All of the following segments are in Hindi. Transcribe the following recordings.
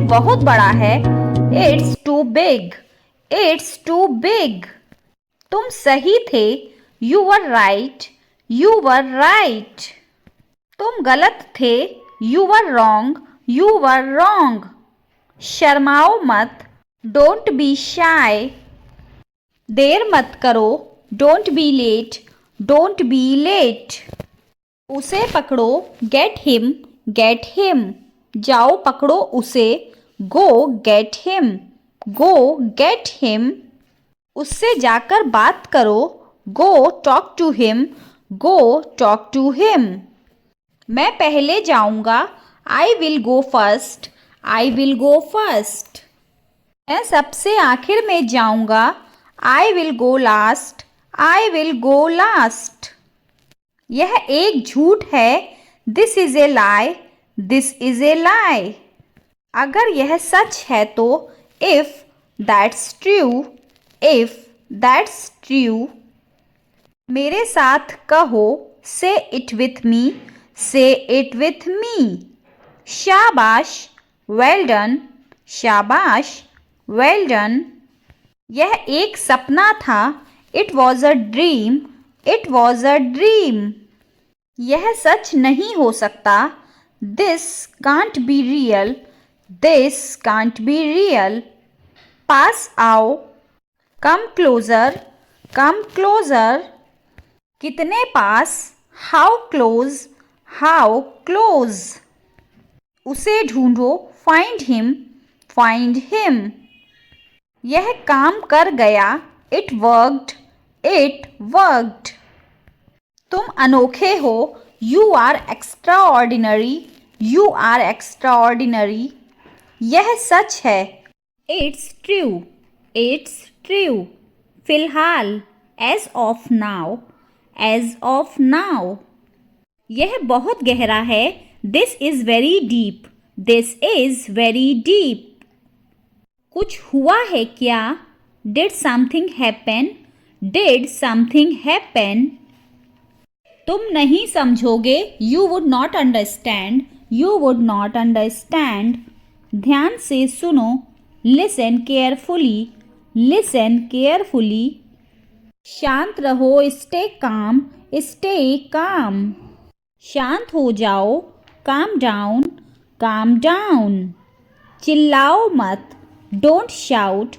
बहुत बड़ा है। It's too big, it's too big. तुम सही थे। You were right, you were right. तुम गलत थे। You were wrong, you were wrong. शर्माओ मत। Don't be shy. देर मत करो। Don't be late, don't be late. उसे पकड़ो। Get him, get him. जाओ पकड़ो उसे। Go get him, go get him. उससे जाकर बात करो। Go talk to him, go talk to him. मैं पहले जाऊंगा। I will go first, I will go first. मैं सबसे आखिर में जाऊंगा। I will go last, I will go last. यह एक झूठ है। This is a lie, this is a lie. अगर यह सच है तो if that's true, if that's true. मेरे साथ कहो। से इट विथ मी, से इट विथ मी। शाबाश, वेल डन, शाबाश, वेल डन। यह एक सपना था। It was a dream, it was a dream. यह सच नहीं हो सकता। This can't be real, this can't be real. पास आओ। Come closer, come closer. कितने पास। How close, how close. उसे ढूंढो। Find him, find him. यह काम कर गया। It worked, it worked. तुम अनोखे हो। You are extraordinary, you are extra ordinary. यह सच है। It's true, it's true. फिलहाल, as of now, as of now. यह बहुत गहरा है। This is very deep, this is very deep. कुछ हुआ है क्या। Did something happen, did something happen. तुम नहीं समझोगे। You would not understand, you would not understand. ध्यान से सुनो। Listen carefully, listen carefully. शांत रहो। Stay calm, stay calm. शांत हो जाओ। काम डाउन, काम डाउन। चिल्लाओ मत। Don't shout,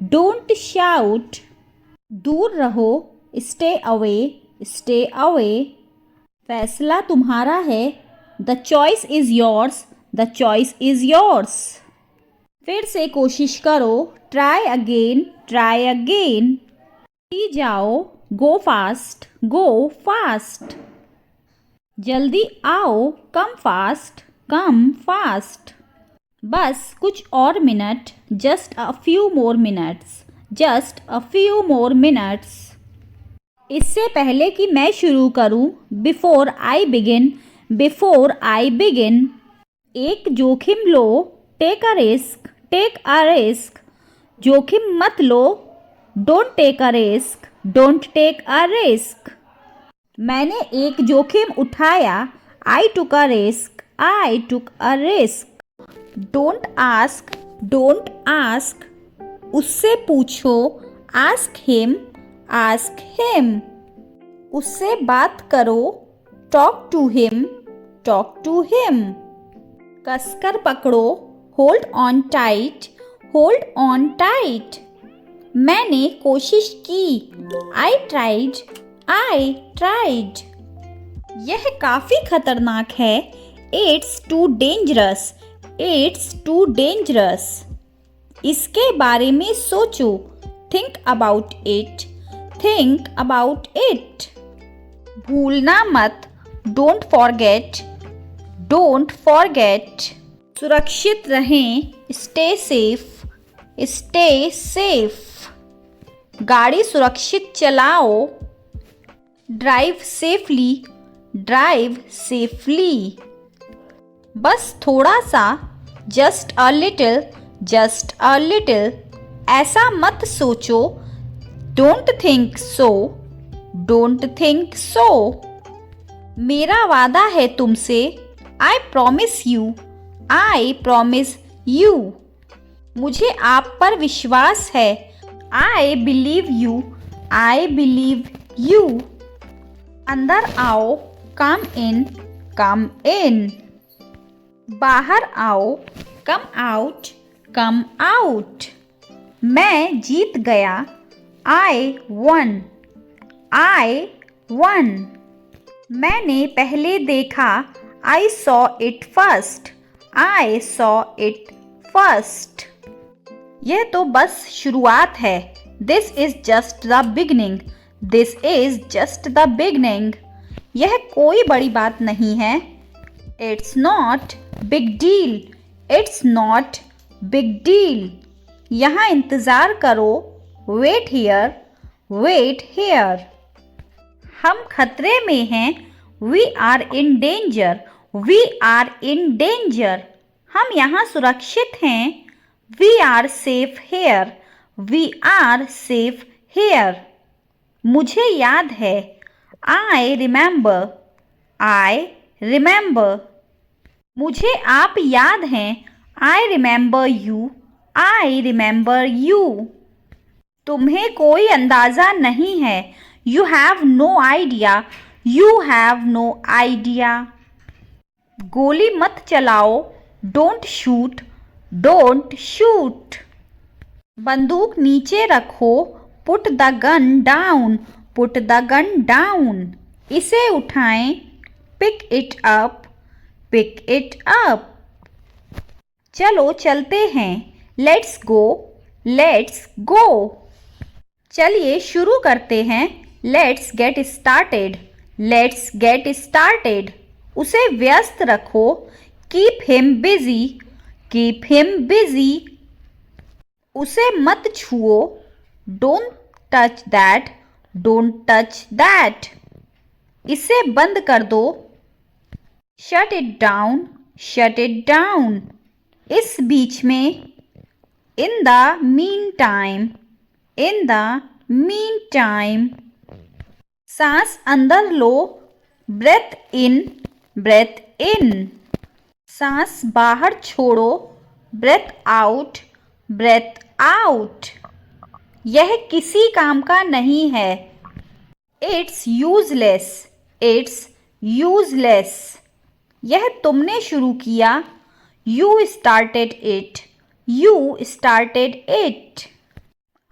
don't shout. दूर रहो। Stay away, stay away. फैसला तुम्हारा है। The choice is yours, the choice is yours. फिर से कोशिश करो। Try again, try again. जाओ। Go fast, go fast. जल्दी आओ। Come fast, come fast. बस कुछ और minute. Just a few more minutes, just a few more minutes. इससे पहले कि मैं शुरू करूं, before I begin, before I begin. एक जोखिम लो। Take a risk, take a risk. जोखिम मत लो। Don't take a risk, don't take a risk. मैंने एक जोखिम उठाया। I took a risk, I took a risk. Don't ask, don't ask. उससे पूछो। Ask him, ask him. उससे बात करो। Talk to him, talk to him. कसकर पकड़ो। Hold on tight, hold on tight. मैंने कोशिश की। I tried, I tried. यह काफी खतरनाक है। It's too dangerous, it's too dangerous. इसके बारे में सोचो। Think about it, think about it. भूलना मत। Don't forget, don't forget. सुरक्षित रहें। Stay safe, stay safe. गाड़ी सुरक्षित चलाओ। Drive safely, drive safely. बस थोड़ा सा। Just a little, just a little. ऐसा मत सोचो। Don't think so, don't think so. मेरा वादा है तुमसे। I promise you, I promise you. मुझे आप पर विश्वास है. I believe you. I believe you. अंदर आओ. Come in. Come in. बाहर आओ. Come out. Come out. मैं जीत गया. I won. I won. मैंने पहले देखा. I saw it first. I saw it first. यह तो बस शुरुआत है. This is just the beginning. This is just the beginning. यह कोई बड़ी बात नहीं है. It's not big deal. It's not big deal. यहाँ इंतज़ार करो. Wait here. Wait here. हम खतरे में हैं. We are in danger. We are in danger. हम यहाँ सुरक्षित हैं. We are safe here. We are safe here. मुझे याद है. I remember. I remember. मुझे आप याद हैं. I remember you. I remember you. तुम्हें कोई अंदाज़ा नहीं है. You have no idea. You have no idea. गोली मत चलाओ. Don't shoot. Don't shoot. बंदूक नीचे रखो. Put the gun down. Put the gun down. इसे उठाएं. Pick it up. Pick it up. चलो चलते हैं. Let's go. Let's go. चलिए शुरू करते हैं. Let's get started. Let's get started. उसे व्यस्त रखो. Keep him busy. Keep him busy. उसे मत छुओ. Don't touch that. Don't touch that. इसे बंद कर दो. Shut it down. Shut it down. इस बीच में. In the meantime. In the meantime. सांस अंदर लो. Breath in. Breath in. सांस बाहर छोड़ो. Breath out. Breath out. यह किसी काम का नहीं है. It's useless. It's useless. यह तुमने शुरू किया. You started it. You started it.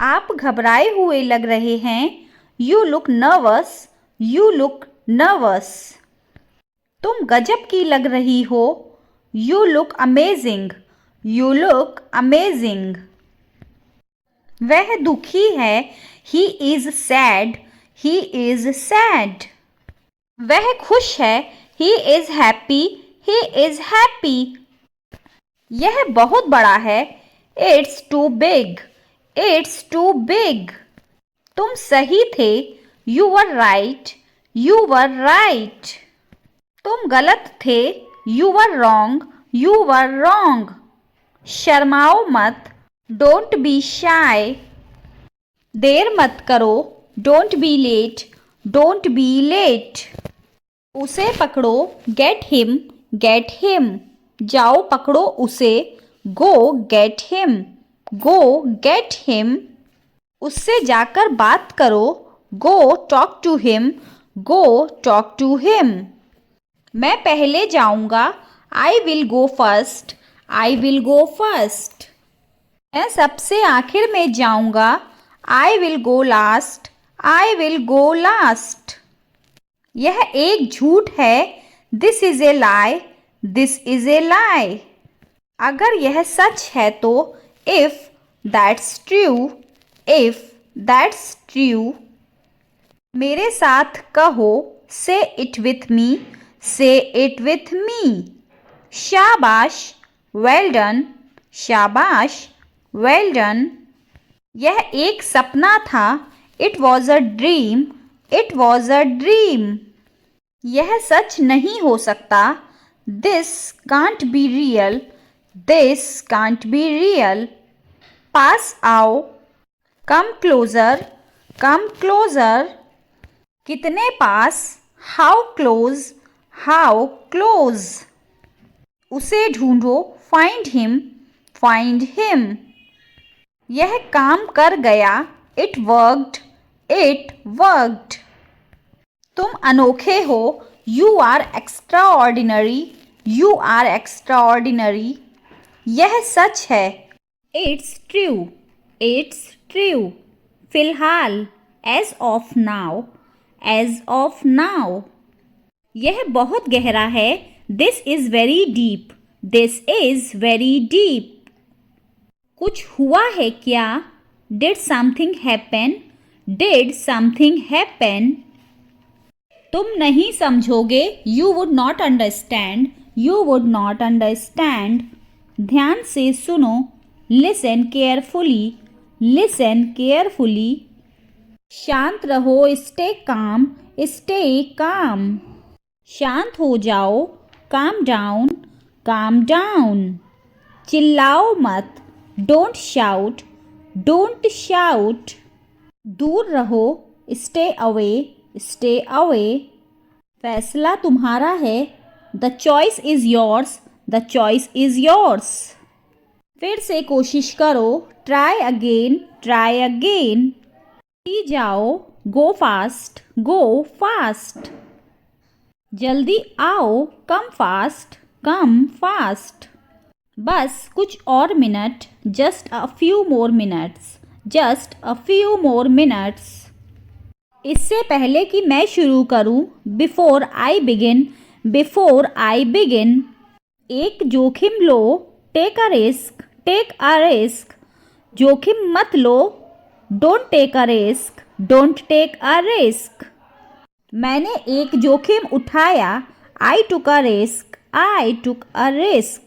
आप घबराए हुए लग रहे हैं. You look nervous. You look nervous. तुम गजब की लग रही हो. You look amazing. You look amazing. वह दुखी है. He is sad. He is sad. वह खुश है. He is happy. He is happy. यह बहुत बड़ा है. It's too big. It's too big. तुम सही थे. You were right. You were right. तुम गलत थे. You were wrong. You were wrong. शर्माओ मत. Don't be shy. देर मत करो. Don't be late. Don't be late. उसे पकड़ो. Get him. Get him. जाओ पकड़ो उसे. Go get him. Go get him. उससे जाकर बात करो. Go talk to him. Go talk to him. मैं पहले जाऊंगा. I will go first. I will go first. मैं सबसे आखिर में जाऊंगा. I will go last. I will go last. यह एक झूठ है. This is a lie. This is a lie. अगर यह सच है तो. If that's true. If that's true. मेरे साथ कहो. Say it with me. Say it with me. शाबाश. Well done. शाबाश. Well done. यह एक सपना था. It was a dream. It was a dream. यह सच नहीं हो सकता. This can't be real. This can't be real. पास आओ. Come closer. Come closer. कितने पास. How close. How close. उसे ढूंढो. Find him. find him. यह काम कर गया. It worked. It worked. तुम अनोखे हो. You are extraordinary. You are extraordinary. यह सच है. It's true. It's true. फिलहाल. As of now. As of now. यह बहुत गहरा है. This is very deep. This is very deep. कुछ हुआ है क्या? Did something happen? Did something happen? तुम नहीं समझोगे. You would not understand. You would not understand. ध्यान से सुनो. Listen carefully. Listen carefully. शांत रहो. Stay calm. Stay calm. शांत हो जाओ. Calm down. Calm down. चिल्लाओ मत. Don't shout. Don't shout. दूर रहो. Stay away. Stay away. फैसला तुम्हारा है. The choice is yours. The choice is yours. फिर से कोशिश करो. Try again. Try again. ही जाओ. Go fast. Go fast. जल्दी आओ. Come fast. Come fast. बस कुछ और minute. Just a few more minutes. Just a few more minutes. इससे पहले कि मैं शुरू करूं. Before I begin. Before I begin. एक जोखिम लो. Take a risk. Take a risk. जोखिम मत लो. Don't take a risk. Don't take a risk. मैंने एक जोखिम उठाया. I took a risk. I took a risk.